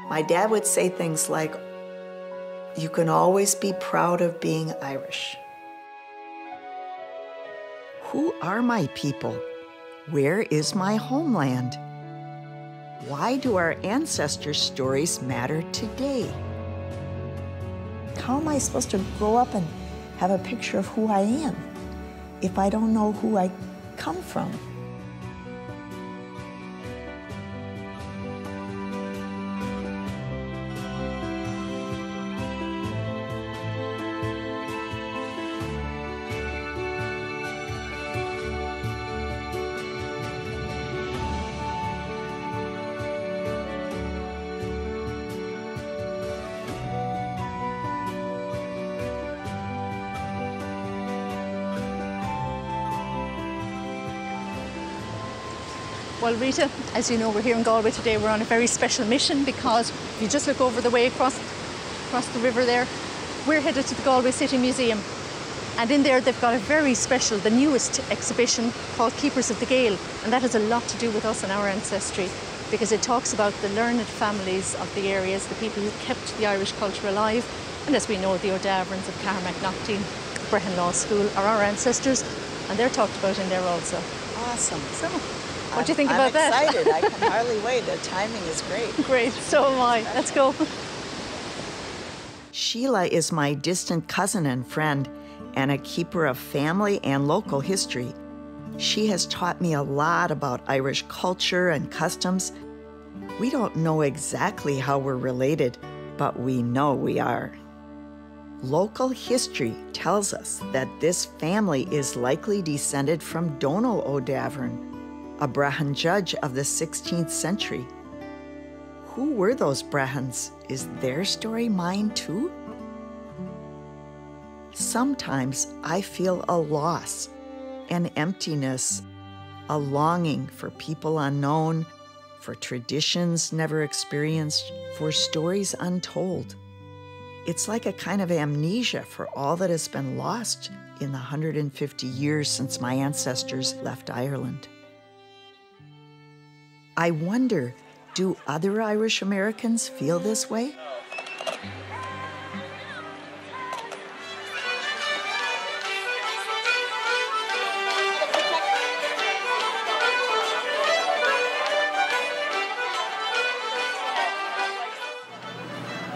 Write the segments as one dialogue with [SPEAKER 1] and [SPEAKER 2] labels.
[SPEAKER 1] My dad would say things like, "You can always be proud of being Irish." Who are my people? Where is my homeland? Why do our ancestors' stories matter today? How am I supposed to grow up and have a picture of who I am if I don't know who I come from?
[SPEAKER 2] Well, Rita, as you know, we're here in Galway today. We're on a very special mission because if you just look over the way across the river there, we're headed to the Galway City Museum. And in there, they've got a very special, the newest exhibition called Keepers of the Gael. And that has a lot to do with us and our ancestry because it talks about the learned families of the areas, the people who kept the Irish culture alive. And as we know, the O'Daverns of Carmack, Knockteen, Brehon Law School are our ancestors, and they're talked about in there also.
[SPEAKER 1] Awesome.
[SPEAKER 2] So, what do you think about that?
[SPEAKER 1] I'm excited. I can hardly wait. The timing is great.
[SPEAKER 2] Great. So am I. Let's go.
[SPEAKER 1] Sheila is my distant cousin and friend and a keeper of family and local history. She has taught me a lot about Irish culture and customs. We don't know exactly how we're related, but we know we are. Local history tells us that this family is likely descended from Donal O'Davern, a Brehon judge of the 16th century. Who were those Brehons? Is their story mine too? Sometimes I feel a loss, an emptiness, a longing for people unknown, for traditions never experienced, for stories untold. It's like a kind of amnesia for all that has been lost in the 150 years since my ancestors left Ireland. I wonder, do other Irish Americans feel this way?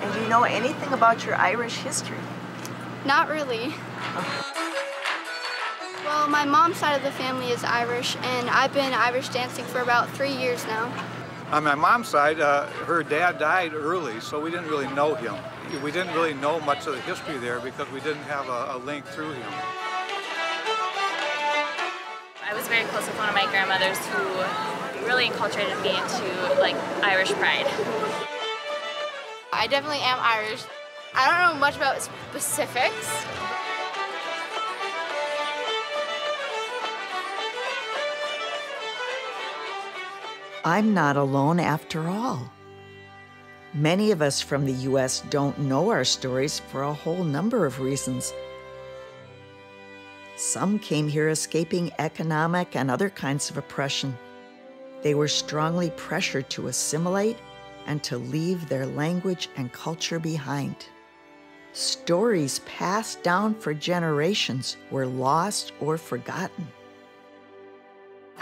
[SPEAKER 1] And do you know anything about your Irish history?
[SPEAKER 3] Not really. Well, my mom's side of the family is Irish, and I've been Irish dancing for about 3 years now.
[SPEAKER 4] On my mom's side, her dad died early, so we didn't really know him. We didn't really know much of the history there because we didn't have a link through him.
[SPEAKER 5] I was very close with one of my grandmothers who really enculturated me into, like, Irish pride.
[SPEAKER 3] I definitely am Irish. I don't know much about specifics.
[SPEAKER 1] I'm not alone after all. Many of us from the U.S. don't know our stories for a whole number of reasons. Some came here escaping economic and other kinds of oppression. They were strongly pressured to assimilate and to leave their language and culture behind. Stories passed down for generations were lost or forgotten.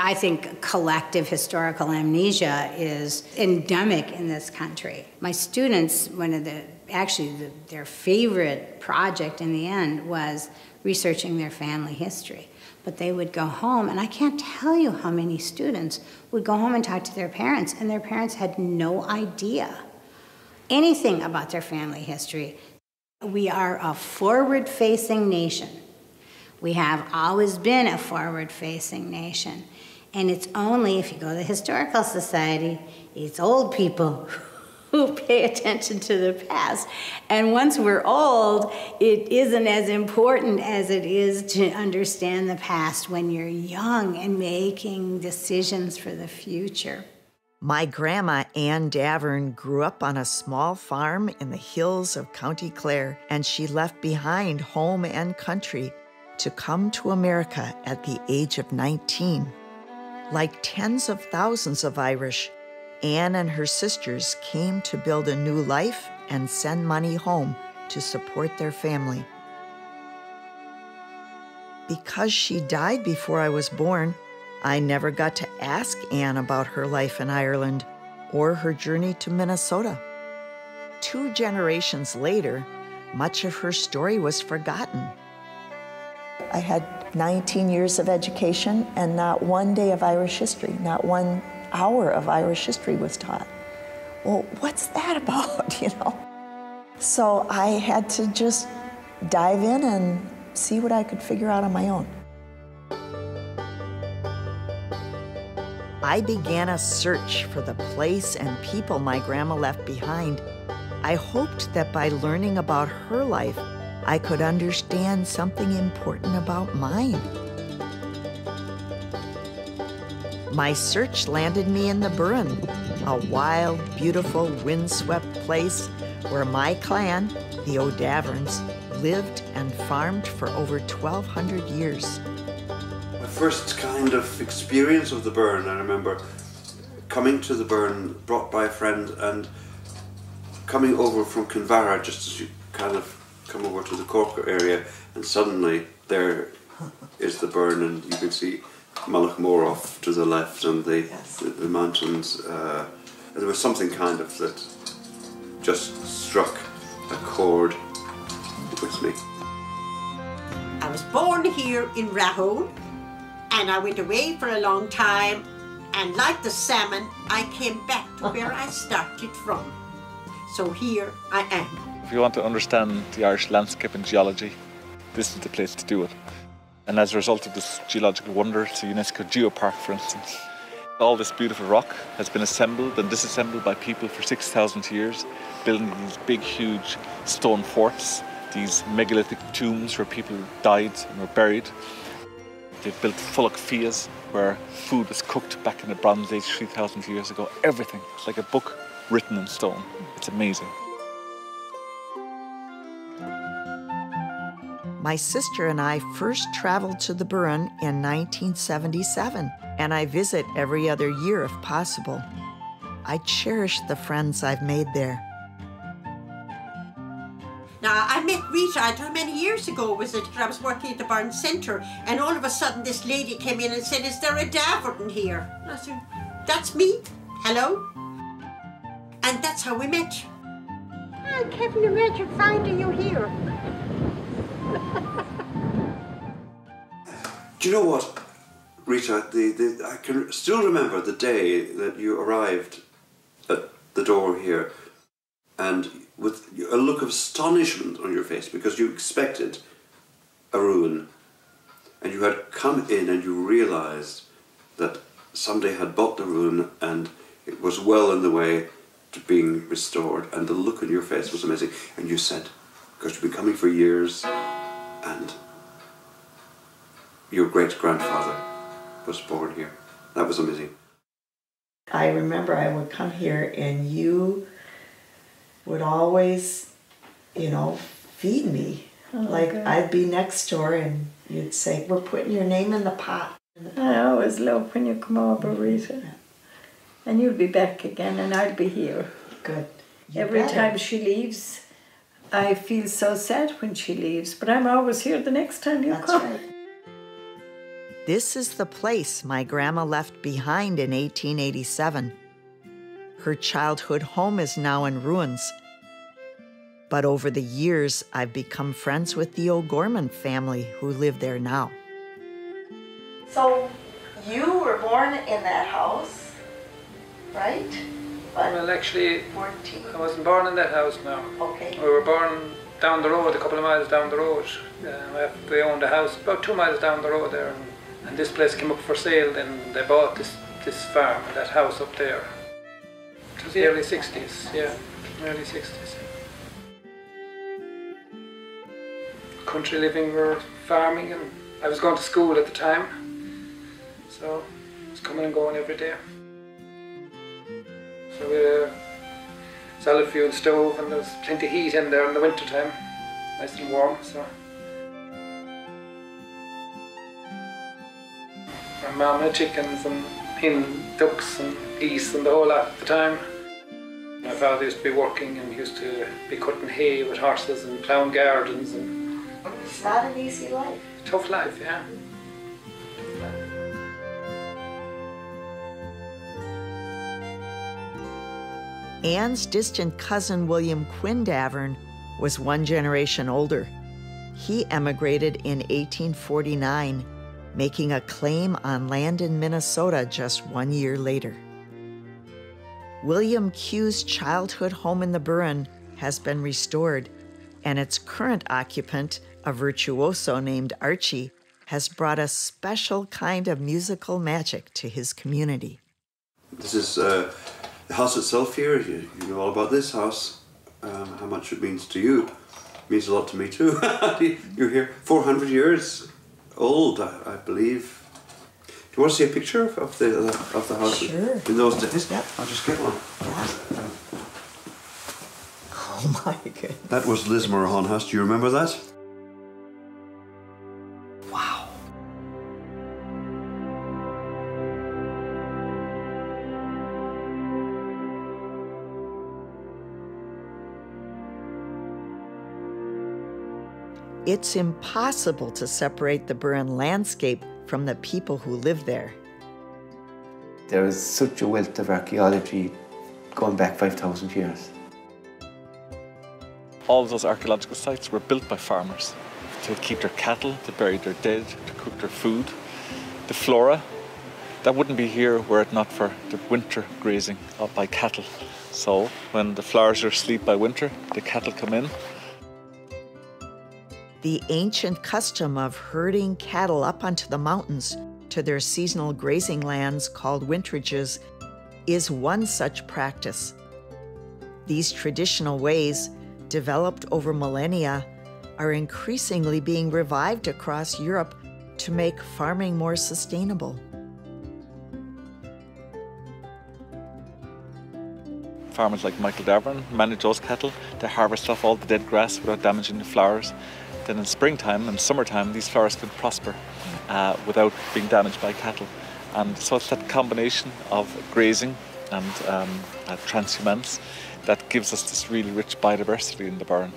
[SPEAKER 6] I think collective historical amnesia is endemic in this country. My students, their favorite project in the end was researching their family history. But they would go home, and I can't tell you how many students would go home and talk to their parents, and their parents had no idea anything about their family history. We are a forward-facing nation. We have always been a forward-facing nation. And it's only, if you go to the Historical Society, it's old people who pay attention to the past. And once we're old, it isn't as important as it is to understand the past when you're young and making decisions for the future.
[SPEAKER 1] My grandma, Ann Davern, grew up on a small farm in the hills of County Clare, and she left behind home and country to come to America at the age of 19. Like tens of thousands of Irish, Anne and her sisters came to build a new life and send money home to support their family. Because she died before I was born, I never got to ask Anne about her life in Ireland or her journey to Minnesota. 2 generations later, much of her story was forgotten. I had 19 years of education and not one day of Irish history, not 1 hour of Irish history was taught. Well, what's that about, you know? So I had to just dive in and see what I could figure out on my own. I began a search for the place and people my grandma left behind. I hoped that by learning about her life, I could understand something important about mine. My search landed me in the Burren, a wild, beautiful, windswept place where my clan, the O'Daverns, lived and farmed for over 1,200 years.
[SPEAKER 7] My first kind of experience of the Burren, I remember coming to the Burren, brought by a friend, and coming over from Kinvara, just as you kind of come over to the Corker area, and suddenly there is the Burren, and you can see Malachmore off to the left, and the mountains. There was something kind of that just struck a chord with me.
[SPEAKER 8] I was born here in Rahone, and I went away for a long time, and like the salmon, I came back to where I started from. So here I am.
[SPEAKER 9] If you want to understand the Irish landscape and geology, this is the place to do it. And as a result of this geological wonder, it's a UNESCO geopark, for instance. All this beautiful rock has been assembled and disassembled by people for 6,000 years, building these big, huge stone forts, these megalithic tombs where people died and were buried. They've built Fulloch Fias, where food was cooked back in the Bronze Age 3,000 years ago. Everything. It's like a book written in stone. It's amazing.
[SPEAKER 1] My sister and I first traveled to the Burren in 1977, and I visit every other year if possible. I cherish the friends I've made there.
[SPEAKER 8] Now, I met Rita, I don't know how many years ago was it, I was working at the Burren Centre, and all of a sudden this lady came in and said, "Is there a Daverton here?" And I said, "That's me, hello." And that's how we met. I can't imagine finding you here.
[SPEAKER 7] Do you know what, Rita? I can still remember the day that you arrived at the door here, and with a look of astonishment on your face, because you expected a ruin, and you had come in and you realised that somebody had bought the ruin and it was well on the way to being restored, and the look on your face was amazing. And you said, because you've been coming for years, and your great-grandfather was born here. That was amazing.
[SPEAKER 1] I remember I would come here and you would always, you know, feed me. Like good. I'd be next door and you'd say, "We're putting your name in the pot."
[SPEAKER 10] I always love when you come over, Rita. And you'll be back again and I'll be here.
[SPEAKER 1] Good.
[SPEAKER 10] Every time she leaves, I feel so sad when she leaves, but I'm always here the next time you come.
[SPEAKER 1] Right. This is the place my grandma left behind in 1887. Her childhood home is now in ruins. But over the years, I've become friends with the O'Gorman family who live there now. So, you were born in that house, right? But
[SPEAKER 11] well, actually,
[SPEAKER 1] 14.
[SPEAKER 11] I wasn't born in that house now.
[SPEAKER 1] Okay.
[SPEAKER 11] We were born down the road, a couple of miles down the road. They owned a house about 2 miles down the road there. And this place came up for sale, then they bought this farm, that house up there. It was the early 60s, yeah, early 60s. Country living, we were farming, and I was going to school at the time, so I was coming and going every day. So we had a solid fuel stove, and there was plenty of heat in there in the winter time, nice and warm. So my mum had chickens and in ducks and geese and the whole lot at the time. My father used to be working and used to be cutting hay with horses and ploughing gardens. And
[SPEAKER 1] it's not an easy life.
[SPEAKER 11] Tough life, yeah.
[SPEAKER 1] Anne's distant cousin William Quindavern was one generation older. He emigrated in 1849, making a claim on land in Minnesota just 1 year later. William Q's childhood home in the Burren has been restored, and its current occupant, a virtuoso named Archie, has brought a special kind of musical magic to his community.
[SPEAKER 7] This is the house itself here. You know all about this house, how much it means to you. It means a lot to me too. You're here 400 years old, I believe. Do you want to see a picture of the house
[SPEAKER 1] Sure.
[SPEAKER 7] in those days?
[SPEAKER 1] Yep.
[SPEAKER 7] I'll just get one.
[SPEAKER 1] Yeah. Oh my goodness.
[SPEAKER 7] That was Lismore House. Do you remember that?
[SPEAKER 1] Wow. It's impossible to separate the Burren landscape from the people who live there.
[SPEAKER 12] There is such a wealth of archaeology going back 5,000 years.
[SPEAKER 9] All those archaeological sites were built by farmers to keep their cattle, to bury their dead, to cook their food. The flora, that wouldn't be here were it not for the winter grazing by cattle. So when the flowers are asleep by winter, the cattle come in.
[SPEAKER 1] The ancient custom of herding cattle up onto the mountains to their seasonal grazing lands called winterages is one such practice. These traditional ways, developed over millennia, are increasingly being revived across Europe to make farming more sustainable.
[SPEAKER 9] Farmers like Michael Davern manage those cattle. They harvest off all the dead grass without damaging the flowers. Then in springtime and summertime, these flowers can prosper without being damaged by cattle. And so it's that combination of grazing and transhumance that gives us this really rich biodiversity in the Burren.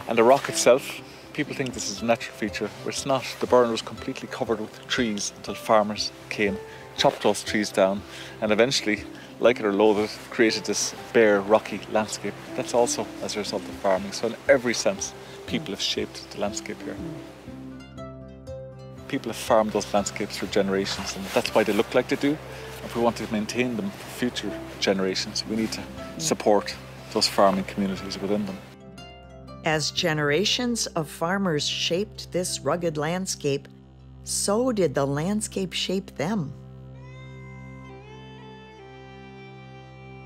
[SPEAKER 9] And the rock itself, people think this is a natural feature, but it's not. The Burren was completely covered with trees until farmers came, chopped those trees down, and eventually, like it or loathe it, created this bare, rocky landscape. That's also as a result of farming. So in every sense, people have shaped the landscape here. People have farmed those landscapes for generations, and that's why they look like they do. If we want to maintain them for future generations, we need to support those farming communities within them.
[SPEAKER 1] As generations of farmers shaped this rugged landscape, so did the landscape shape them.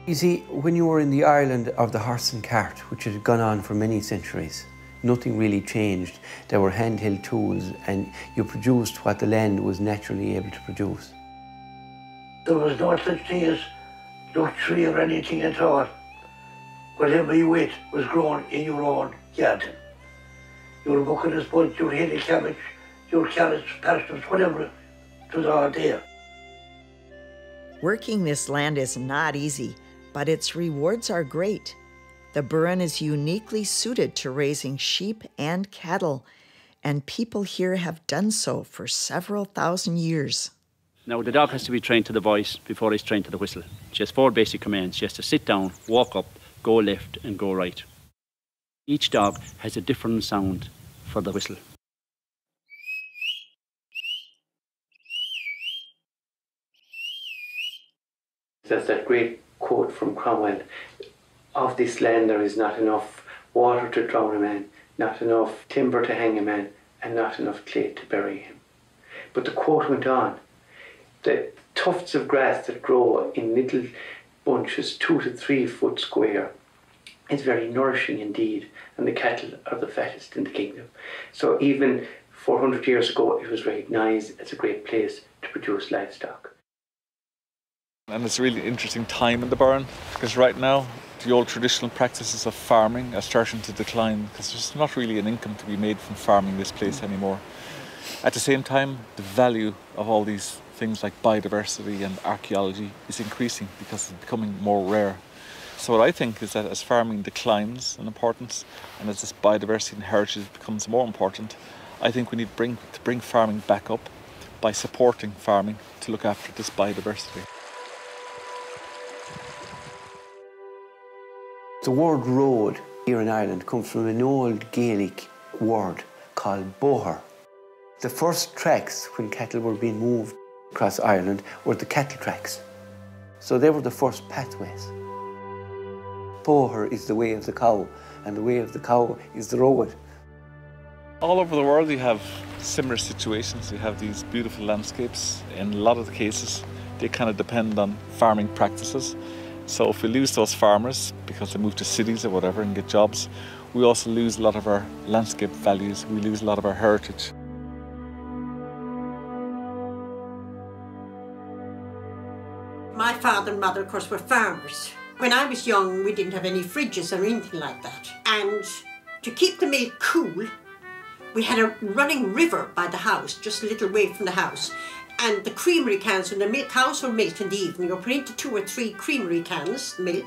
[SPEAKER 12] You see, when you were in the Ireland of the horse and cart, which had gone on for many centuries, nothing really changed. There were handheld tools and you produced what the land was naturally able to produce.
[SPEAKER 13] There was no such thing as luxury or anything at all. Whatever you ate was grown in your own garden. Your bucket spuds, your heady cabbage, your carrots, parsnips, whatever, it was all there.
[SPEAKER 1] Working this land is not easy, but its rewards are great. The Burren is uniquely suited to raising sheep and cattle, and people here have done so for several thousand years.
[SPEAKER 14] Now, the dog has to be trained to the voice before he's trained to the whistle. She has 4 basic commands. She has to sit down, walk up, go left, and go right. Each dog has a different sound for the whistle.
[SPEAKER 12] That's that great quote from Cromwell, "Of this land there is not enough water to drown a man, not enough timber to hang a man, and not enough clay to bury him." But the quote went on, the tufts of grass that grow in little bunches 2 to 3 foot square is very nourishing indeed, and the cattle are the fattest in the kingdom. So even 400 years ago it was recognised as a great place to produce livestock.
[SPEAKER 9] And it's a really interesting time in the Burren, because right now the old traditional practices of farming are starting to decline, because there's not really an income to be made from farming this place anymore. At the same time, the value of all these things like biodiversity and archaeology is increasing because it's becoming more rare. So what I think is that as farming declines in importance and as this biodiversity and heritage becomes more important, I think we need to bring farming back up by supporting farming to look after this biodiversity.
[SPEAKER 12] The word road here in Ireland comes from an old Gaelic word called boher. The first tracks when cattle were being moved across Ireland were the cattle tracks. So they were the first pathways. Boher is the way of the cow, and the way of the cow is the road.
[SPEAKER 9] All over the world you have similar situations. You have these beautiful landscapes. In a lot of the cases, they kind of depend on farming practices. So if we lose those farmers because they move to cities or whatever and get jobs, we also lose a lot of our landscape values. We lose a lot of our heritage.
[SPEAKER 8] My father and mother, of course, were farmers. When I was young, we didn't have any fridges or anything like that. And to keep the milk cool, we had a running river by the house, just a little way from the house. And the creamery cans, when the cows were milked in the evening, were put into 2 or 3 creamery cans, milk,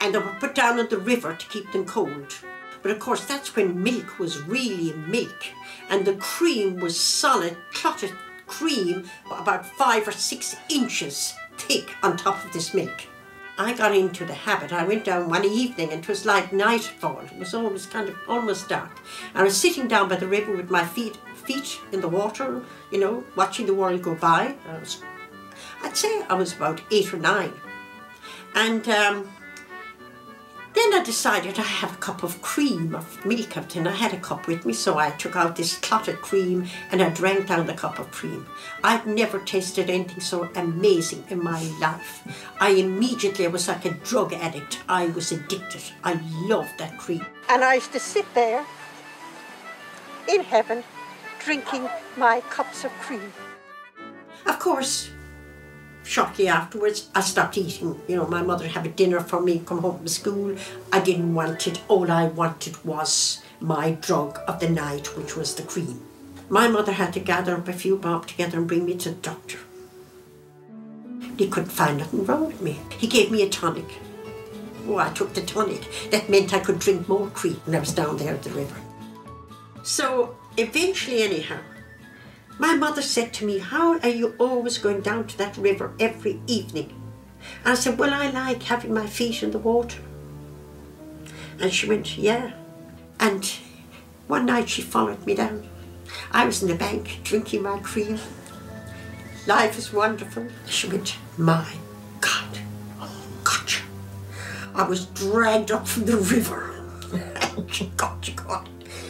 [SPEAKER 8] and they were put down in the river to keep them cold. But of course, that's when milk was really milk. And the cream was solid, clotted cream, about 5 or 6 inches thick on top of this milk. I got into the habit. I went down one evening and it was like nightfall. It was always kind of almost dark. I was sitting down by the river with my feet in the water, you know, watching the world go by. I'd say I was about 8 or 9. And then I decided I have a cup of cream, of milk out, and I had a cup with me, so I took out this clotted cream and I drank down the cup of cream. I'd never tasted anything so amazing in my life. I was like a drug addict. I was addicted. I loved that cream. And I used to sit there in heaven drinking my cups of cream. Of course, shortly afterwards, I stopped eating. You know, my mother had a dinner for me, come home from school. I didn't want it. All I wanted was my drug of the night, which was the cream. My mother had to gather up a few bob together and bring me to the doctor. He couldn't find nothing wrong with me. He gave me a tonic. Oh, I took the tonic. That meant I could drink more cream when I was down there at the river. So eventually, anyhow, my mother said to me, "How are you always going down to that river every evening?" And I said, "Well, I like having my feet in the water." And she went, "Yeah." And one night she followed me down. I was in the bank drinking my cream. Life is wonderful. She went, "My God, oh, gotcha." I was dragged up from the river. And God,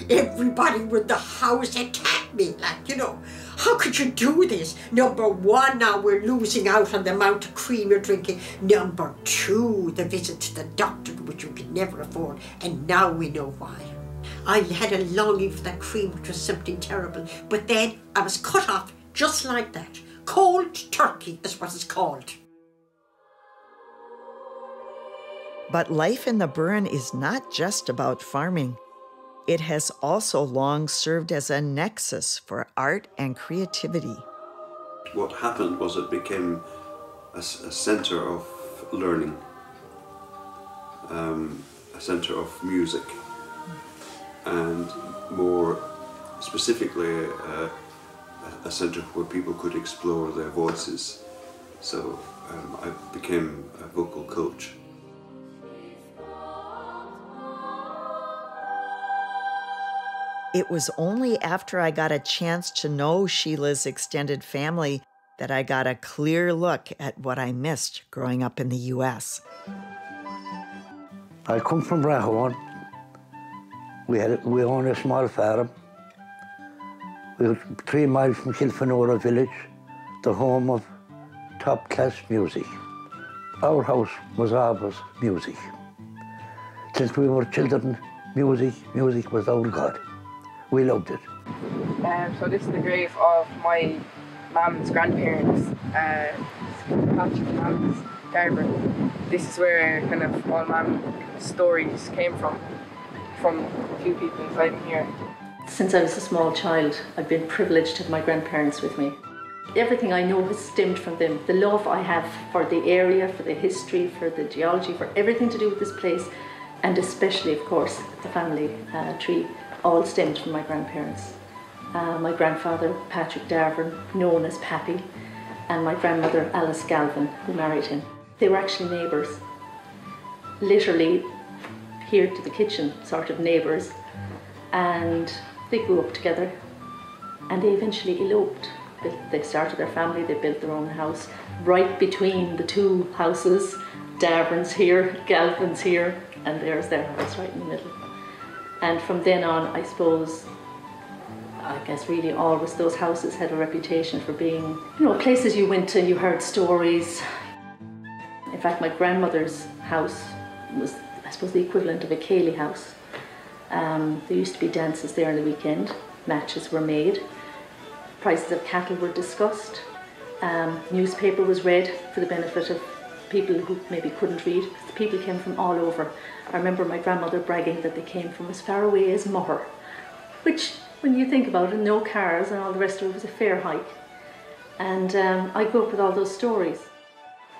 [SPEAKER 8] everybody with the house attacked me, like, you know, how could you do this? Number 1, now we're losing out on the amount of cream you're drinking. Number 2, the visit to the doctor, which you could never afford. And now we know why. I had a longing for that cream, which was something terrible. But then I was cut off just like that. Cold turkey is what it's called.
[SPEAKER 1] But life in the Burren is not just about farming. It has also long served as a nexus for art and creativity.
[SPEAKER 7] What happened was it became a centre of learning, a centre of music, and more specifically a centre where people could explore their voices. So I became a vocal coach.
[SPEAKER 1] It was only after I got a chance to know Sheila's extended family that I got a clear look at what I missed growing up in the U.S.
[SPEAKER 13] I come from Brahone. We owned a small farm. We were 3 miles from Kilfenora village, the home of top-class music. Our house was always music. Since we were children, music was our God. We loved it.
[SPEAKER 15] So this is the grave of my mum's grandparents, Patrick and Alice Garber. This is where kind of all mum's stories came from a few people inside here.
[SPEAKER 2] Since I was a small child, I've been privileged to have my grandparents with me. Everything I know has stemmed from them. The love I have for the area, for the history, for the geology, for everything to do with this place, and especially, of course, the family tree, all stemmed from my grandparents. My grandfather, Patrick Darvin, known as Pappy, and my grandmother, Alice Galvin, who married him. They were actually neighbours. Literally here to the kitchen, sort of neighbours. And they grew up together, and they eventually eloped. They started their family, they built their own house right between the two houses. Darvin's here, Galvin's here, and there's their house right in the middle. And from then on, I suppose, I guess really always those houses had a reputation for being, you know, places you went to and you heard stories. In fact, my grandmother's house was, I suppose, the equivalent of a ceilidh house. There used to be dances there on the weekend, matches were made. Prices of cattle were discussed. Newspaper was read for the benefit of people who maybe couldn't read. People came from all over. I remember my grandmother bragging that they came from as far away as Moher, which, when you think about it, no cars and all the rest of it, was a fair hike. And I grew up with all those stories.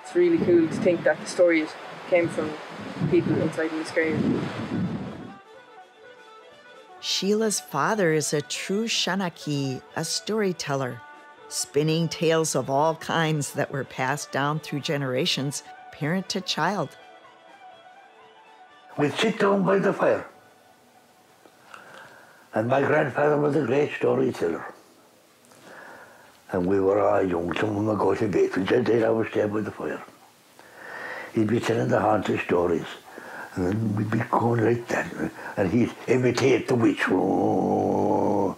[SPEAKER 15] It's really cool to think that the stories came from people inside Musgrave.
[SPEAKER 1] Sheila's father is a true Shanachie, a storyteller, spinning tales of all kinds that were passed down through generations, parent to child.
[SPEAKER 13] We'd sit down by the fire, and my grandfather was a great storyteller. And we were all young, some of them would go to bed, we said they'd always stay by the fire. He'd be telling the haunted stories. And then we'd be going like that, and he'd imitate the witch. Oh,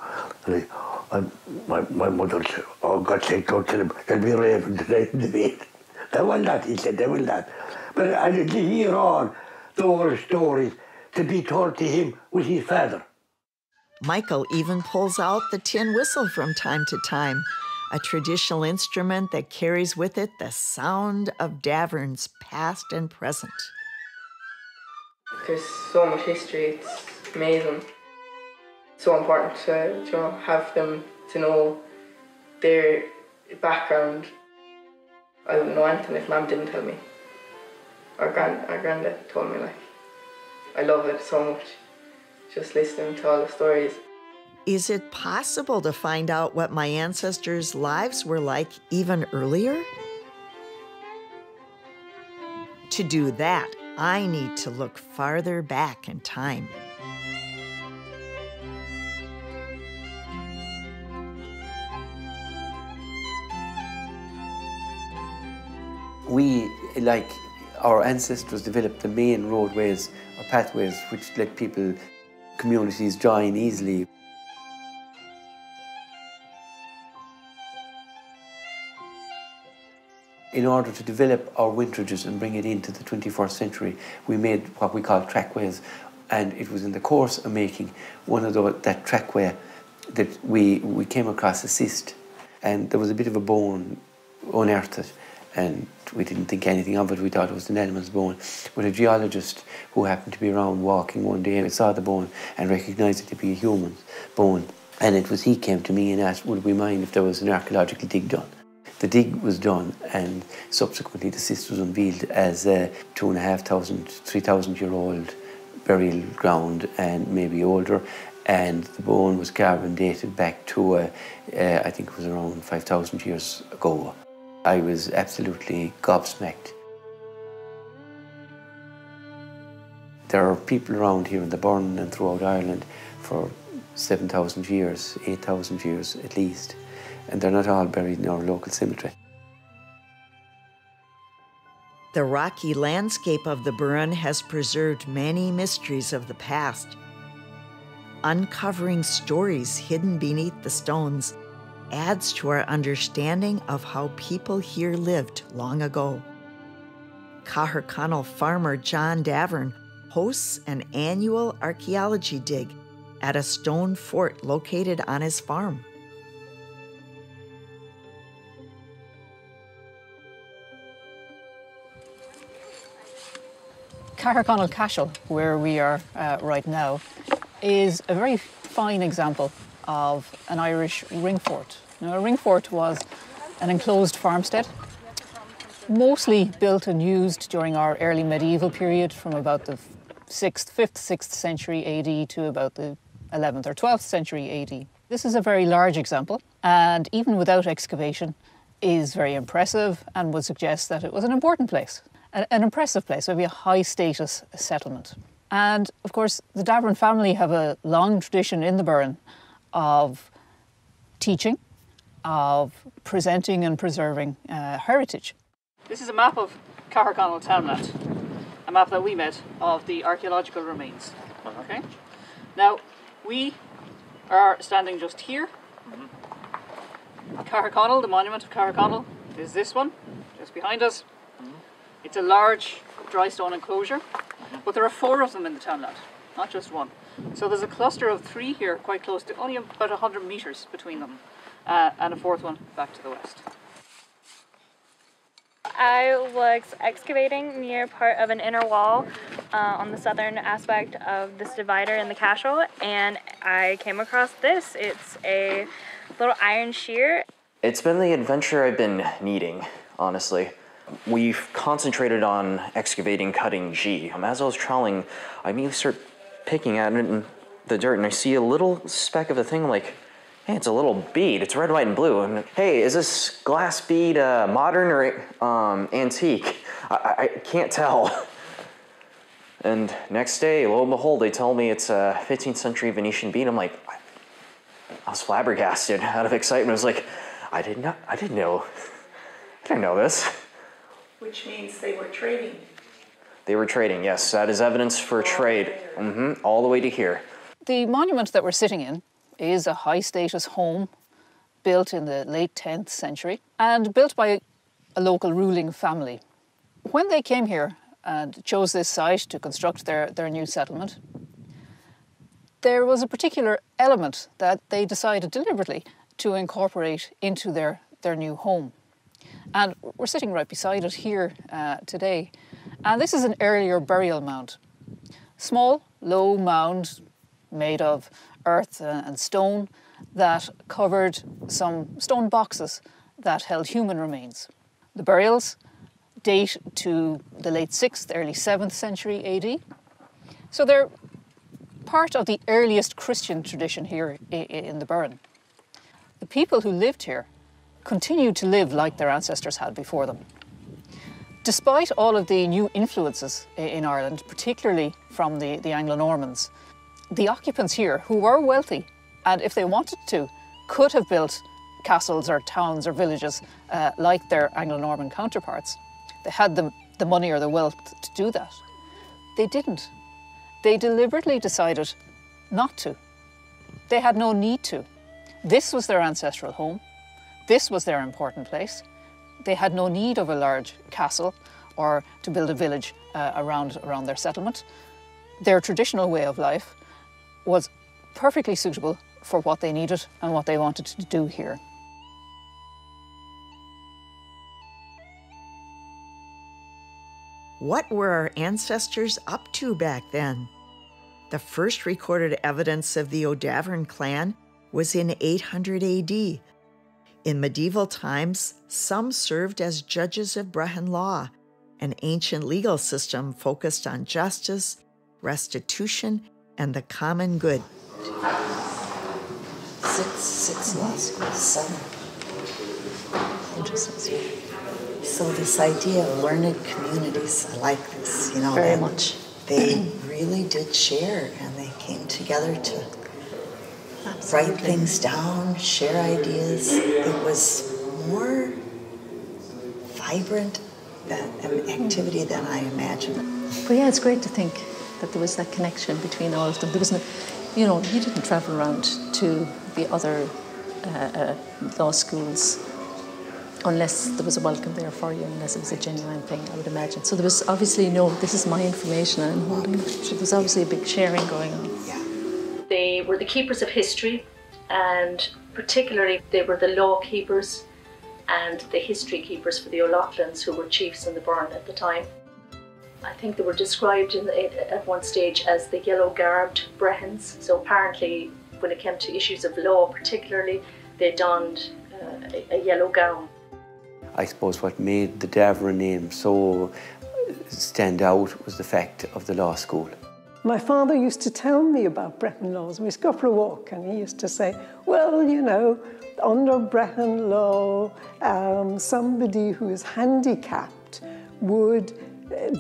[SPEAKER 13] and my mother said, oh, God sake, don't tell him, there'll be ravens tonight in the bed. They will not, he said, they will not. But I did hear all those stories to be told to him with his father.
[SPEAKER 1] Michael even pulls out the tin whistle from time to time, a traditional instrument that carries with it the sound of Daverns, past and present.
[SPEAKER 15] There's so much history, it's amazing. It's so important to have them to know their background. I wouldn't know anything if Mum didn't tell me. Our granddad told me, like. I love it so much, just listening to all the stories.
[SPEAKER 1] Is it possible to find out what my ancestors' lives were like even earlier? To do that, I need to look farther back in time.
[SPEAKER 12] We, like our ancestors, developed the main roadways or pathways which let people, communities join easily. In order to develop our wintrages and bring it into the 21st century, we made what we call trackways. And it was in the course of making one of that trackway that we came across a cyst. And there was a bit of a bone unearthed. And we didn't think anything of it. We thought it was an animal's bone. But a geologist who happened to be around walking one day and saw the bone and recognised it to be a human's bone. And it was he came to me and asked, would we mind if there was an archaeological dig done? The dig was done, and subsequently the cyst was unveiled as a 2,500, 3,000-year-old burial ground and maybe older. And the bone was carbon dated back to, I think it was around 5,000 years ago. I was absolutely gobsmacked. There are people around here in the Burren and throughout Ireland for 7,000 years, 8,000 years at least. And they're not all buried in our local cemetery.
[SPEAKER 1] The rocky landscape of the Burren has preserved many mysteries of the past. Uncovering stories hidden beneath the stones adds to our understanding of how people here lived long ago. Caherconnell farmer John Davern hosts an annual archaeology dig at a stone fort located on his farm.
[SPEAKER 16] Caherconnell Cashel, where we are right now, is a very fine example of an Irish ring fort. Now, a ring fort was an enclosed farmstead, mostly built and used during our early medieval period from about the 5th, 6th century AD to about the 11th or 12th century AD. This is a very large example, and even without excavation is very impressive and would suggest that it was an important place, an impressive place, maybe a high status settlement. And of course, the Davern family have a long tradition in the Burren of teaching, of presenting and preserving heritage. This is a map of Caherconnell townland, a map that we made of the archaeological remains. Okay. Now, we are standing just here. Caherconnell, the monument of Caherconnell, is this one, just behind us. It's a large dry stone enclosure, but there are 4 of them in the townland, not just one. So there's a cluster of 3 here, quite close to, only about 100 metres between them, and a 4th one back to the west.
[SPEAKER 5] I was excavating near part of an inner wall on the southern aspect of this divider in the castle, and I came across this. It's a little iron shear.
[SPEAKER 17] It's been the adventure I've been needing, honestly. We've concentrated on excavating cutting G. As I was troweling, I immediately start picking at it in the dirt, and I see a little speck of a thing. I'm like, hey, it's a little bead. It's red, white, and blue. And hey, is this glass bead modern or antique? I can't tell. And next day, lo and behold, they tell me it's a 15th century Venetian bead. I'm like, I was flabbergasted out of excitement. I was like, I didn't know this.
[SPEAKER 10] Which means they were trading.
[SPEAKER 17] They were trading, yes. That is evidence for trade. All the way to here.
[SPEAKER 16] The monument that we're sitting in is a high status home built in the late 10th century and built by a local ruling family. When they came here and chose this site to construct their new settlement, there was a particular element that they decided deliberately to incorporate into their new home. And we're sitting right beside it here today. And this is an earlier burial mound. Small, low mound made of earth and stone that covered some stone boxes that held human remains. The burials date to the late 6th, early 7th century AD. So they're part of the earliest Christian tradition here in the Burren. The people who lived here continued to live like their ancestors had before them. Despite all of the new influences in Ireland, particularly from the Anglo-Normans, the occupants here, who were wealthy, and if they wanted to, could have built castles or towns or villages like their Anglo-Norman counterparts. They had the money or the wealth to do that. They didn't. They deliberately decided not to. They had no need to. This was their ancestral home. This was their important place. They had no need of a large castle or to build a village around their settlement. Their traditional way of life was perfectly suitable for what they needed and what they wanted to do here.
[SPEAKER 1] What were our ancestors up to back then? The first recorded evidence of the O'Davern clan was in 800 AD. In medieval times, some served as judges of Brehon law, an ancient legal system focused on justice, restitution, and the common good.
[SPEAKER 18] 6 law schools, 7. Interesting. So this idea of learned communities, I like this, you know.
[SPEAKER 10] Very much.
[SPEAKER 18] They really did share, and they came together to write things down, share ideas. It was more vibrant an activity than I imagined.
[SPEAKER 2] But yeah, it's great to think that there was that connection between all of them. There wasn't, you know, you didn't travel around to the other law schools unless there was a welcome there for you, unless it was a genuine thing, I would imagine. So there was obviously this is my information and I'm holding it. So there's obviously a big sharing going on.
[SPEAKER 18] Yeah.
[SPEAKER 19] They were the keepers of history, and particularly they were the law keepers and the history keepers for the O'Loughlin's, who were chiefs in the Burren at the time. I think they were described at one stage as the yellow-garbed Brehons. So apparently, when it came to issues of law particularly, they donned a yellow gown.
[SPEAKER 12] I suppose what made the Davern name so stand out was the fact of the law school.
[SPEAKER 10] My father used to tell me about Brehon laws. We used to go for a walk and he used to say, well, you know, under Brehon law, somebody who is handicapped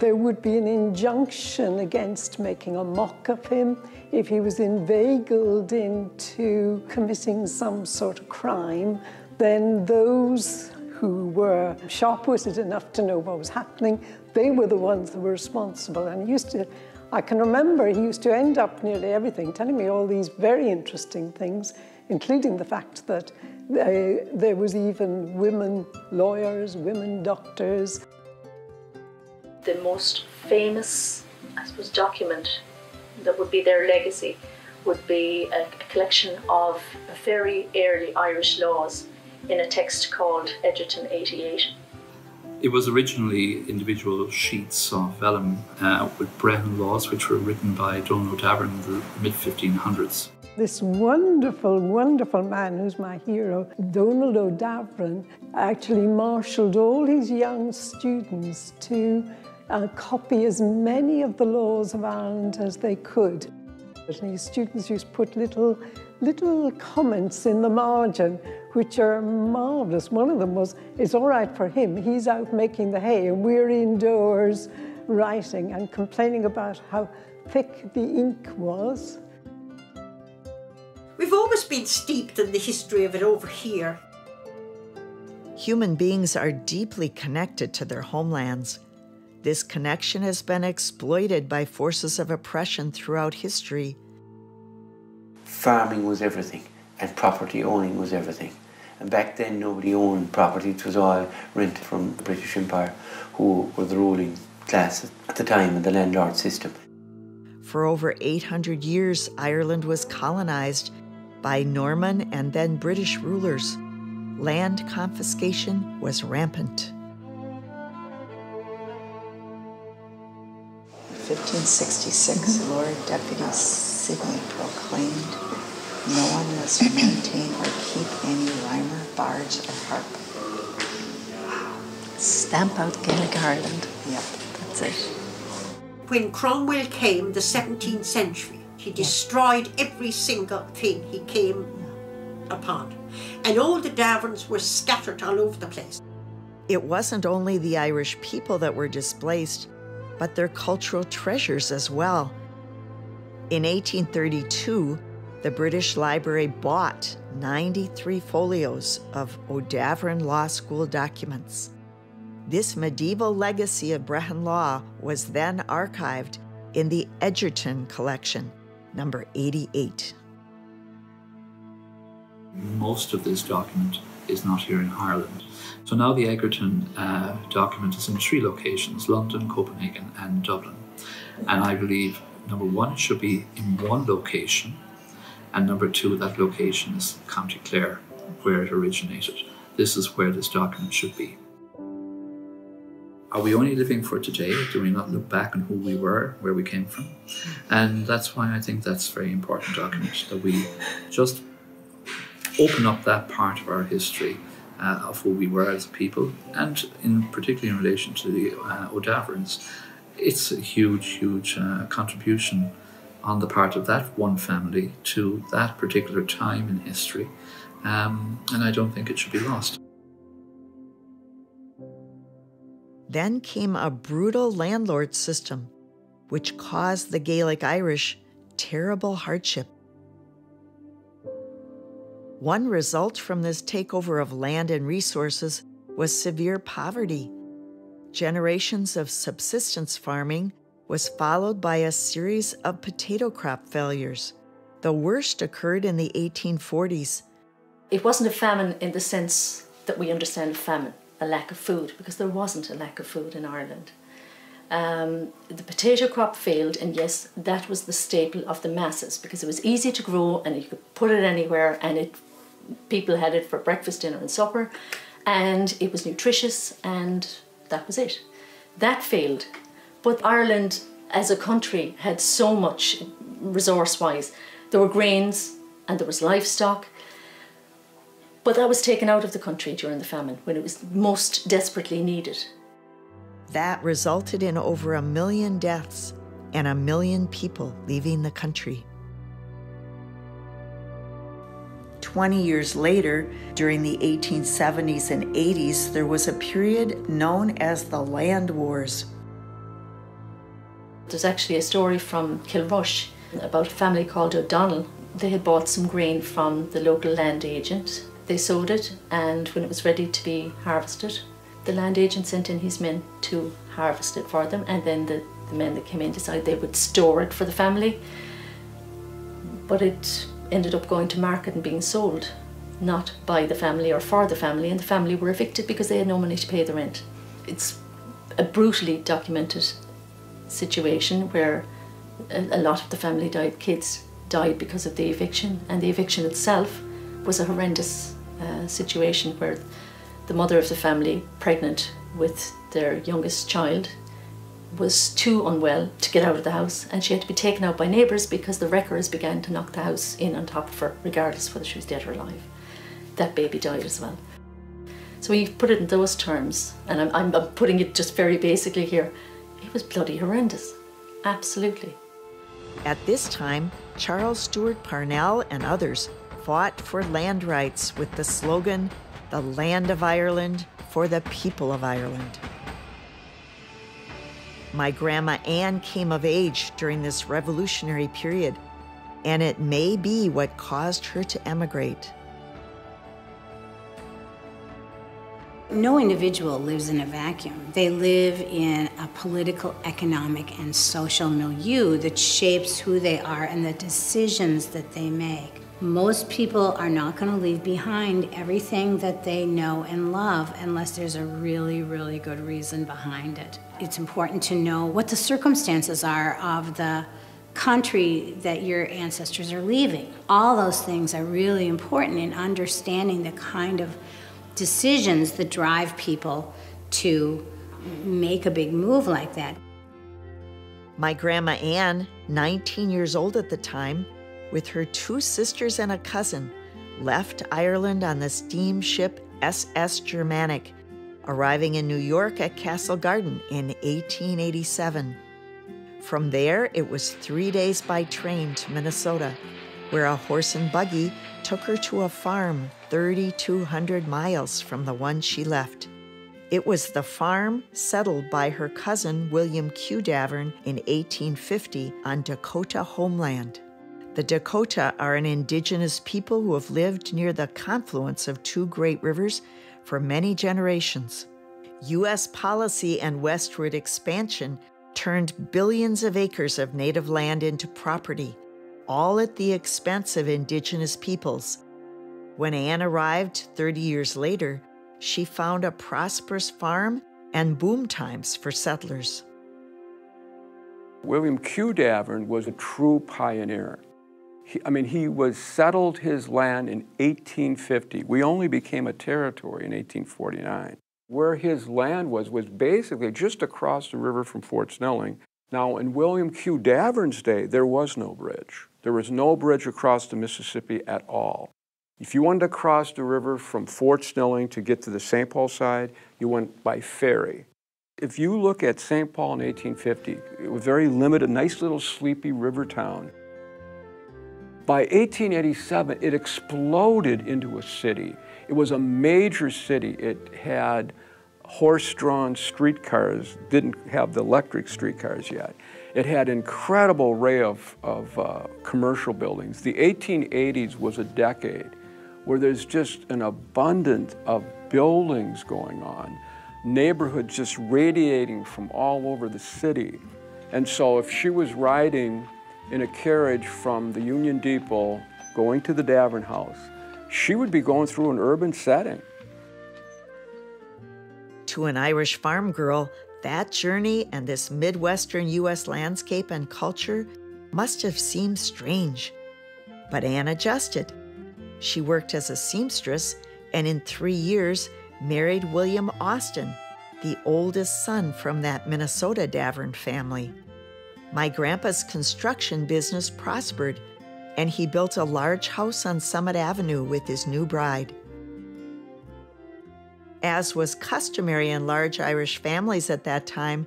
[SPEAKER 10] there would be an injunction against making a mock of him. If he was inveigled into committing some sort of crime, then those who were sharp-witted enough to know what was happening, they were the ones that were responsible. And I can remember he used to end up nearly everything, telling me all these very interesting things, including the fact that there was even women lawyers, women doctors.
[SPEAKER 19] The most famous, I suppose, document that would be their legacy would be a collection of very early Irish laws in a text called Edgerton 88.
[SPEAKER 20] It was originally individual sheets of vellum with Brehon laws, which were written by Donald O'Davern in the mid-1500s.
[SPEAKER 10] This wonderful, wonderful man who's my hero, Donald O'Davern, actually marshalled all his young students to copy as many of the laws of Ireland as they could. And his students used to put little comments in the margin, which are marvellous. One of them was, it's all right for him, he's out making the hay and we're indoors writing and complaining about how thick the ink was.
[SPEAKER 8] We've always been steeped in the history of it over here.
[SPEAKER 1] Human beings are deeply connected to their homelands. This connection has been exploited by forces of oppression throughout history.
[SPEAKER 12] Farming was everything, and property owning was everything. And back then nobody owned property, it was all rented from the British Empire, who were the ruling class at the time in the landlord system.
[SPEAKER 1] For over 800 years, Ireland was colonized by Norman and then British rulers. Land confiscation was rampant.
[SPEAKER 18] 1566, Lord Deputy Sidney proclaimed, no one must maintain or keep any rhymer, barge, or harp.
[SPEAKER 19] Stamp out Gaelic Ireland.
[SPEAKER 18] Yep.
[SPEAKER 19] That's it.
[SPEAKER 8] When Cromwell came, the 17th century, he destroyed every single thing he came upon. And all the Daverns were scattered all over the place.
[SPEAKER 1] It wasn't only the Irish people that were displaced, but their cultural treasures as well. In 1832, the British Library bought 93 folios of O'Davern Law School documents. This medieval legacy of Brehon law was then archived in the Edgerton collection, number 88.
[SPEAKER 20] Most of this document is not here in Ireland. So now the Edgerton document is in 3 locations, London, Copenhagen and Dublin. And I believe, number 1, it should be in 1 location, and number 2, that location is County Clare, where it originated. This is where this document should be. Are we only living for today? Do we not look back on who we were, where we came from? And that's why I think that's a very important document, that we just open up that part of our history of who we were as a people, and particularly in relation to the O'Daverns. It's a huge, huge contribution on the part of that one family to that particular time in history, and I don't think it should be lost.
[SPEAKER 1] Then came a brutal landlord system, which caused the Gaelic Irish terrible hardship. One result from this takeover of land and resources was severe poverty. Generations of subsistence farming was followed by a series of potato crop failures. The worst occurred in the 1840s.
[SPEAKER 19] It wasn't a famine in the sense that we understand famine, a lack of food, because there wasn't a lack of food in Ireland. The potato crop failed, and yes, that was the staple of the masses, because it was easy to grow and you could put it anywhere, and people had it for breakfast, dinner and supper, and it was nutritious, and that was it. That failed. But Ireland as a country had so much resource-wise. There were grains and there was livestock, But that was taken out of the country during the famine when it was most desperately needed.
[SPEAKER 1] That resulted in over 1 million deaths and 1 million people leaving the country. 20 years later, during the 1870s and 80s, there was a period known as the Land Wars.
[SPEAKER 19] There's actually a story from Kilrush about a family called O'Donnell. They had bought some grain from the local land agent. They sowed it, and when it was ready to be harvested, the land agent sent in his men to harvest it for them, and then the men that came in decided they would store it for the family. But it ended up going to market and being sold, not by the family or for the family, and the family were evicted because they had no money to pay the rent. It's a brutally documented situation where a lot of the family died. Kids died because of the eviction, and the eviction itself was a horrendous situation where the mother of the family, pregnant with their youngest child, was too unwell to get out of the house, and she had to be taken out by neighbours because the wreckers began to knock the house in on top of her, regardless whether she was dead or alive. That baby died as well. So we put it in those terms, and I'm putting it just very basically here. It was bloody horrendous, absolutely.
[SPEAKER 1] At this time, Charles Stewart Parnell and others fought for land rights with the slogan, "The land of Ireland for the people of Ireland." My grandma Anne came of age during this revolutionary period, and it may be what caused her to emigrate.
[SPEAKER 6] No individual lives in a vacuum. They live in a political, economic, and social milieu that shapes who they are and the decisions that they make. Most people are not going to leave behind everything that they know and love unless there's a really, really good reason behind it. It's important to know what the circumstances are of the country that your ancestors are leaving. All those things are really important in understanding the kind of decisions that drive people to make a big move like that.
[SPEAKER 1] My grandma Anne, 19 years old at the time, with her 2 sisters and a cousin, left Ireland on the steamship SS Germanic, arriving in New York at Castle Garden in 1887. From there, it was 3 days by train to Minnesota, where a horse and buggy took her to a farm 3,200 miles from the one she left. It was the farm settled by her cousin William Q. Davern in 1850 on Dakota homeland. The Dakota are an indigenous people who have lived near the confluence of 2 great rivers for many generations. U.S. policy and westward expansion turned billions of acres of native land into property, all at the expense of indigenous peoples. When Anne arrived 30 years later, she found a prosperous farm and boom times for settlers.
[SPEAKER 21] William Q. Davern was a true pioneer. He settled his land in 1850. We only became a territory in 1849. Where his land was basically just across the river from Fort Snelling. Now, in William Q. Davern's day, there was no bridge. There was no bridge across the Mississippi at all. If you wanted to cross the river from Fort Snelling to get to the St. Paul side, you went by ferry. If you look at St. Paul in 1850, it was very limited, nice little sleepy river town. By 1887, it exploded into a city. It was a major city. It had horse-drawn streetcars, didn't have the electric streetcars yet. It had an incredible array of commercial buildings. The 1880s was a decade where there's just an abundance of buildings going on, neighborhoods just radiating from all over the city. And so if she was riding in a carriage from the Union Depot going to the Davern house, she would be going through an urban setting.
[SPEAKER 1] To an Irish farm girl, that journey and this Midwestern U.S. landscape and culture must have seemed strange. But Anne adjusted. She worked as a seamstress and in 3 years married William Austin, the oldest son from that Minnesota Davern family. My grandpa's construction business prospered, and he built a large house on Summit Avenue with his new bride. As was customary in large Irish families at that time,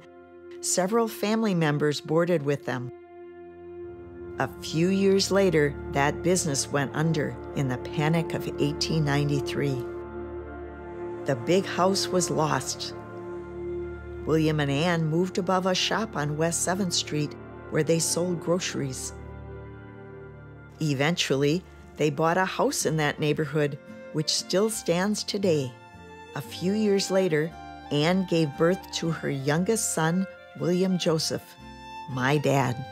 [SPEAKER 1] several family members boarded with them. A few years later, that business went under in the Panic of 1893. The big house was lost. William and Anne moved above a shop on West 7th Street where they sold groceries. Eventually, they bought a house in that neighborhood, which still stands today. A few years later, Anne gave birth to her youngest son, William Joseph, my dad.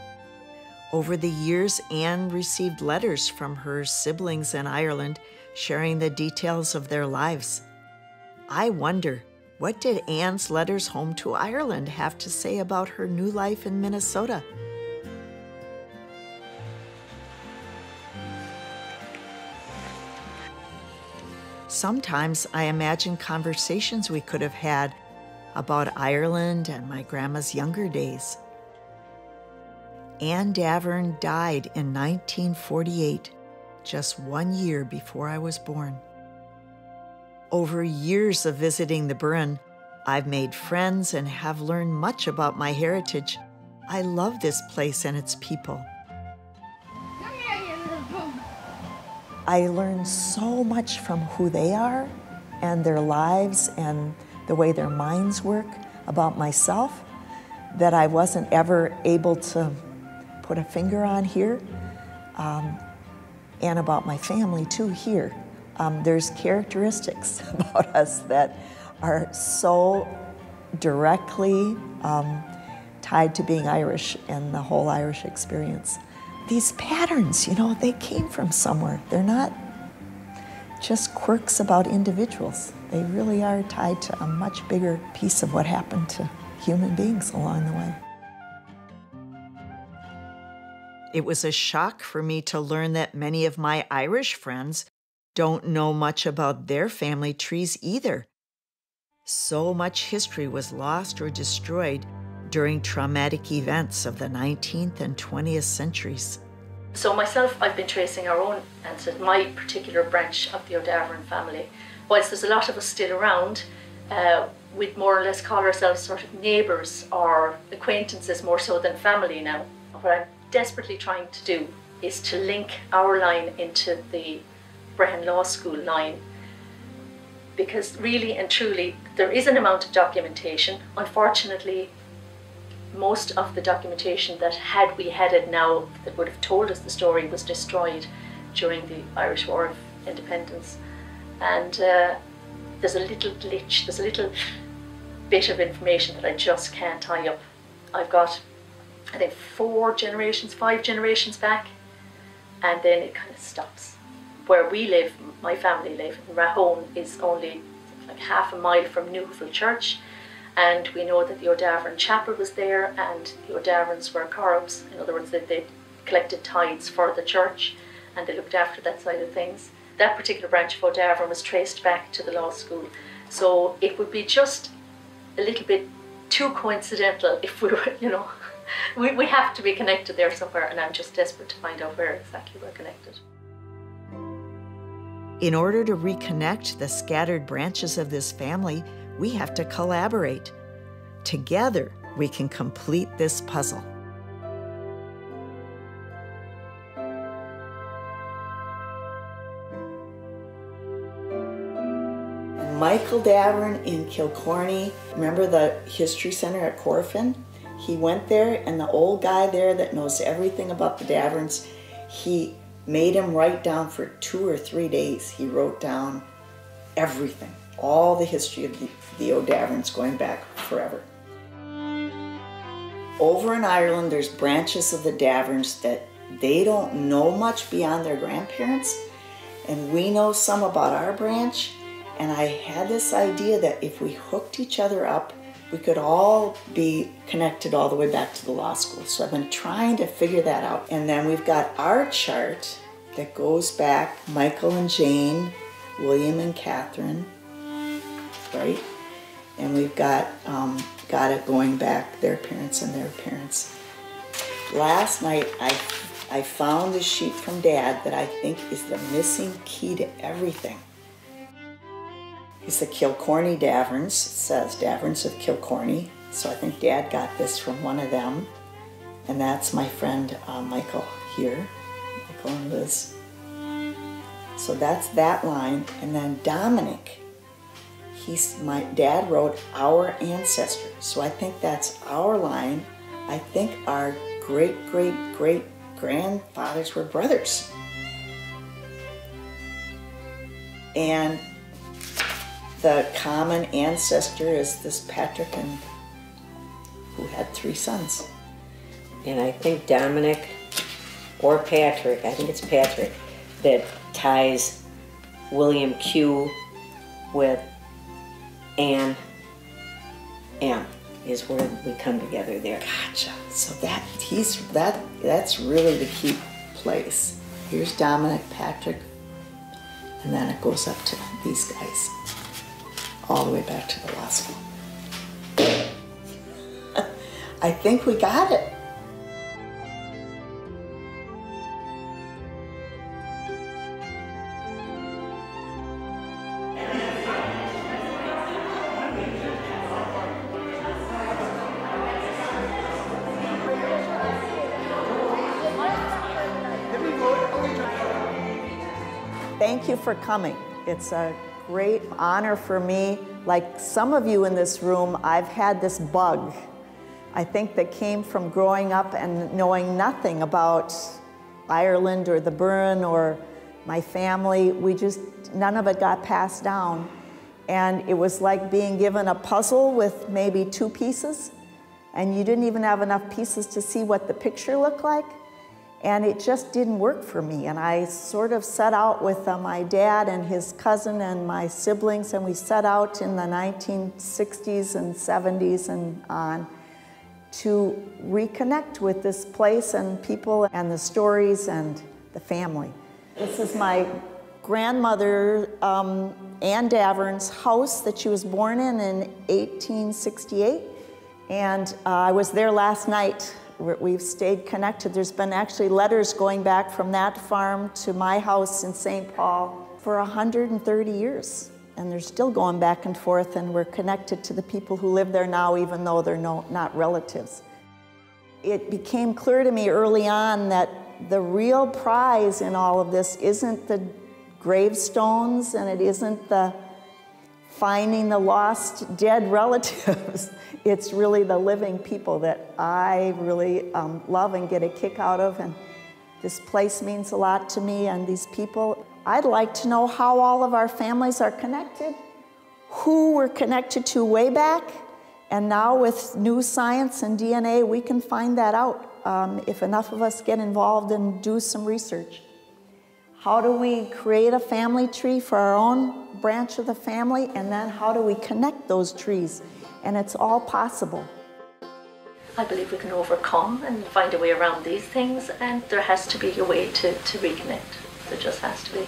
[SPEAKER 1] Over the years, Anne received letters from her siblings in Ireland sharing the details of their lives. I wonder, what did Anne's letters home to Ireland have to say about her new life in Minnesota? Sometimes I imagine conversations we could have had about Ireland and my grandma's younger days. Anne Davern died in 1948, just 1 year before I was born. Over years of visiting the Burren, I've made friends and have learned much about my heritage. I love this place and its people. I learned so much from who they are and their lives and the way their minds work about myself that I wasn't ever able to put a finger on here, and about my family too here. There's characteristics about us that are so directly tied to being Irish and the whole Irish experience. These patterns, you know, they came from somewhere. They're not just quirks about individuals. They really are tied to a much bigger piece of what happened to human beings along the way. It was a shock for me to learn that many of my Irish friends don't know much about their family trees either. So much history was lost or destroyed during traumatic events of the 19th and 20th centuries.
[SPEAKER 19] So myself, I've been tracing our own ancestors, my particular branch of the O'Davern family. Whilst there's a lot of us still around, we'd more or less call ourselves sort of neighbours or acquaintances more so than family now. What I'm desperately trying to do is to link our line into the Brehon Law School line, because really and truly there is an amount of documentation. Unfortunately, most of the documentation that had we had it now that would have told us the story was destroyed during the Irish War of Independence, and there's a little glitch, there's a little bit of information that I just can't tie up. I've got, I think, 5 generations back, and then it kind of stops. Where we live, my family live, in Rahone, is only like half a mile from Newfield Church, and we know that the O'Davern Chapel was there, and the O'Daverns were corrupts. In other words, they collected tithes for the church, and they looked after that side of things. That particular branch of O'Davern was traced back to the law school, so it would be just a little bit too coincidental if we were, you know, we have to be connected there somewhere, and I'm just desperate to find out where exactly we're connected.
[SPEAKER 1] In order to reconnect the scattered branches of this family, we have to collaborate. Together, we can complete this puzzle. Michael Davern in Kilcorny, remember the History Center at Corfin? He went there, and the old guy there that knows everything about the Daverns, he made him write down for 2 or 3 days. He wrote down everything, all the history of the O'Daverns going back forever. Over in Ireland, there's branches of the Daverns that they don't know much beyond their grandparents, and we know some about our branch, and I had this idea that if we hooked each other up, we could all be connected all the way back to the law school. So I've been trying to figure that out. And then we've got our chart that goes back, Michael and Jane, William and Catherine, right? And we've got it going back, their parents and their parents. Last night, I found a sheet from Dad that I think is the missing key to everything. It's the Kilcorny Daverns. It says Daverns of Kilcorny. So I think Dad got this from one of them. And that's my friend Michael here, Michael and Liz. So that's that line. And then Dominic, my dad wrote our ancestor. So I think that's our line. I think our great-great-great-grandfathers were brothers. And the common ancestor is this Patrick, and who had 3 sons.
[SPEAKER 4] And I think Dominic or Patrick, I think it's Patrick, that ties William Q with Anne M is where we come together there.
[SPEAKER 1] Gotcha. So that's really the key place. Here's Dominic, Patrick, and then it goes up to these guys, all the way back to the law school. I think we got it. Thank you for coming. It's a great honor for me. Like some of you in this room, I've had this bug. I think that came from growing up and knowing nothing about Ireland or the Burren or my family. None of it got passed down. And it was like being given a puzzle with maybe 2 pieces, and you didn't even have enough pieces to see what the picture looked like. And it just didn't work for me. And I sort of set out with my dad and his cousin and my siblings, and we set out in the 1960s and 70s and on to reconnect with this place and people and the stories and the family. This is my grandmother, Ann Davern's house that she was born in 1868. And I was there last night. We've stayed connected. There's been actually letters going back from that farm to my house in St. Paul for 130 years. And they're still going back and forth, and we're connected to the people who live there now, even though they're not relatives. It became clear to me early on that the real prize in all of this isn't the gravestones, and it isn't the finding the lost dead relatives. It's really the living people that I really love and get a kick out of, and this place means a lot to me and these people. I'd like to know how all of our families are connected, who we're connected to way back, and now with new science and DNA, we can find that out if enough of us get involved and do some research. How do we create a family tree for our own branch of the family, and then how do we connect those trees? And it's all possible.
[SPEAKER 19] I believe we can overcome and find a way around these things, and there has to be a way to reconnect. There just has to be.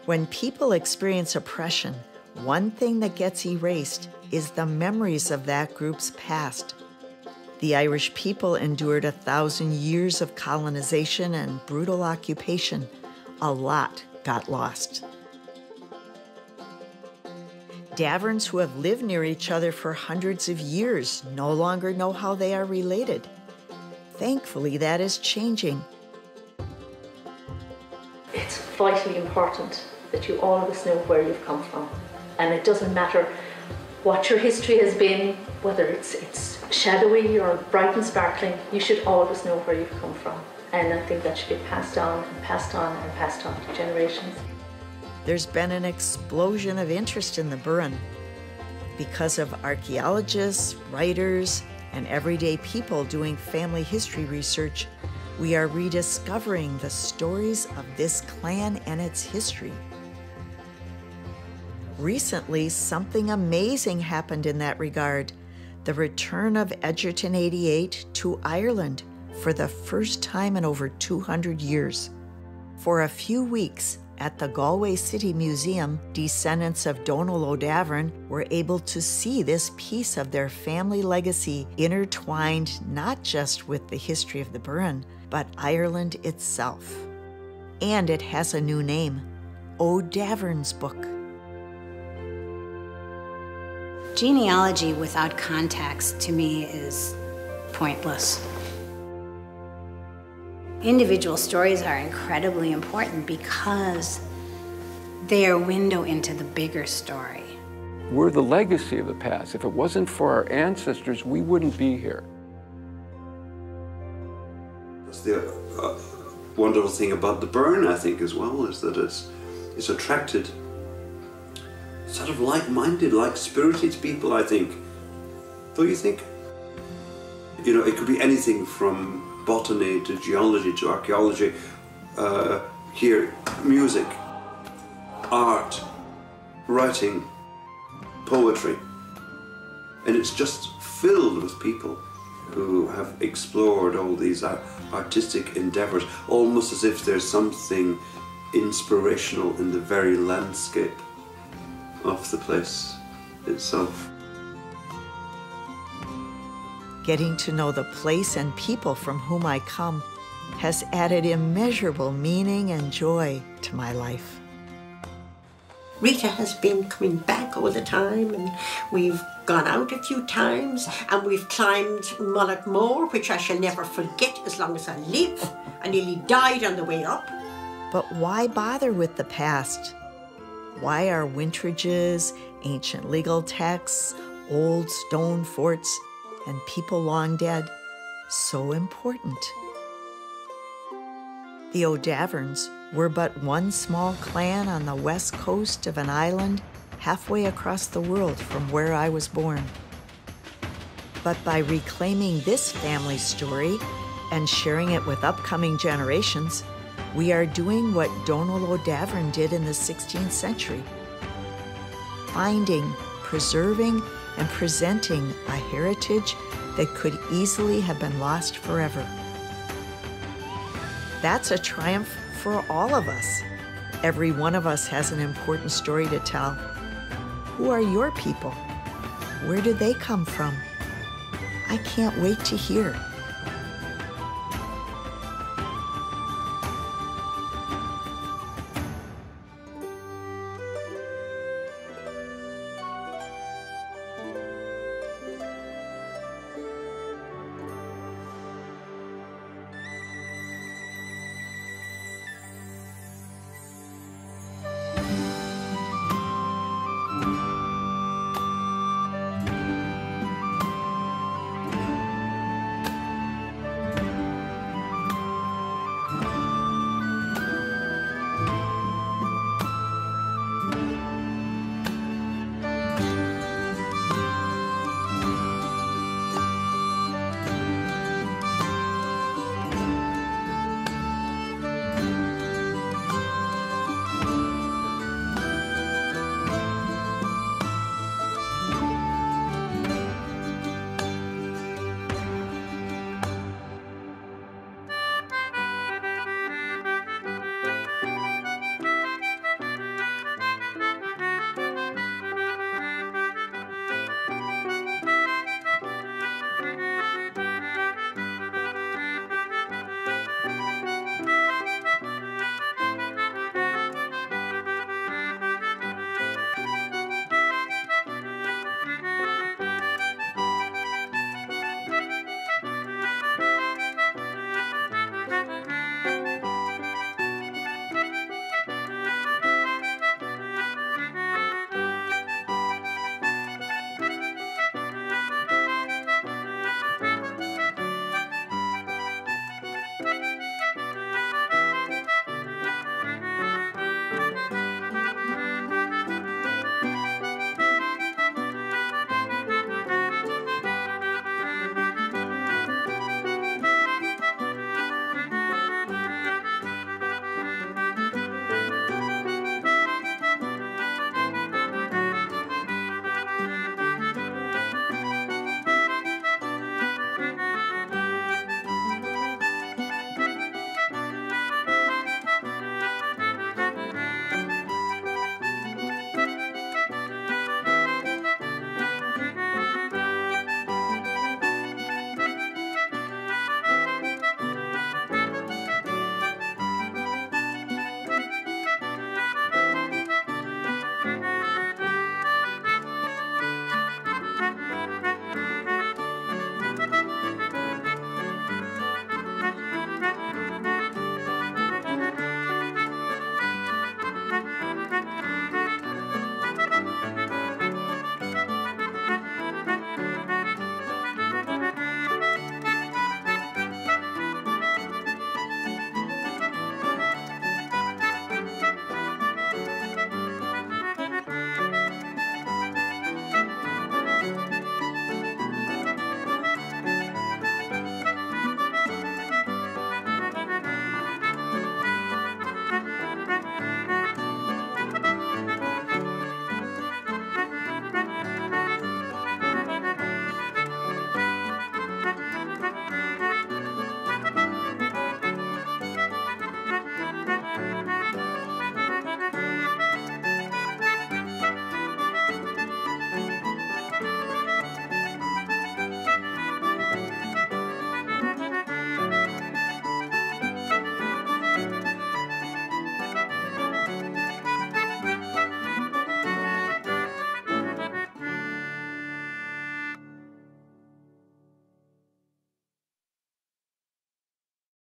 [SPEAKER 1] When people experience oppression, one thing that gets erased is the memories of that group's past. The Irish people endured 1,000 years of colonization and brutal occupation. A lot got lost. Daverns who have lived near each other for hundreds of years no longer know how they are related. Thankfully, that is changing.
[SPEAKER 19] It's vitally important that you always know where you've come from. And it doesn't matter what your history has been, whether it's shadowy or bright and sparkling, you should always know where you've come from. And I think that should be passed on and passed on and passed on to generations.
[SPEAKER 1] There's been an explosion of interest in the Burren. Because of archaeologists, writers, and everyday people doing family history research, we are rediscovering the stories of this clan and its history. Recently, something amazing happened in that regard: the return of Egerton 88 to Ireland for the first time in over 200 years. For a few weeks, at the Galway City Museum, descendants of Donal O'Davern were able to see this piece of their family legacy intertwined not just with the history of the Burren, but Ireland itself. And it has a new name, O'Davern's book.
[SPEAKER 6] Genealogy without context, to me, is pointless. Individual stories are incredibly important because they are a window into the bigger story.
[SPEAKER 21] We're the legacy of the past. If it wasn't for our ancestors, we wouldn't be here.
[SPEAKER 7] That's the wonderful thing about the Burren, I think, as well, is that it's attracted sort of like-minded, like-spirited people, I think. Don't you think? You know, it could be anything from botany to geology to archaeology, here, music, art, writing, poetry. And it's just filled with people who have explored all these artistic endeavours, almost as if there's something inspirational in the very landscape of the place itself.
[SPEAKER 1] Getting to know the place and people from whom I come has added immeasurable meaning and joy to my life.
[SPEAKER 8] Rita has been coming back all the time, and we've gone out a few times, and we've climbed Mullaghmore, which I shall never forget as long as I live. I nearly died on the way up.
[SPEAKER 1] But why bother with the past? Why are wintrages, ancient legal texts, old stone forts, and people long dead so important? The O'Daverns were but one small clan on the west coast of an island halfway across the world from where I was born. But by reclaiming this family story and sharing it with upcoming generations, we are doing what Donald O'Davern did in the 16th century, finding, preserving, and presenting a heritage that could easily have been lost forever. That's a triumph for all of us. Every one of us has an important story to tell. Who are your people? Where did they come from? I can't wait to hear.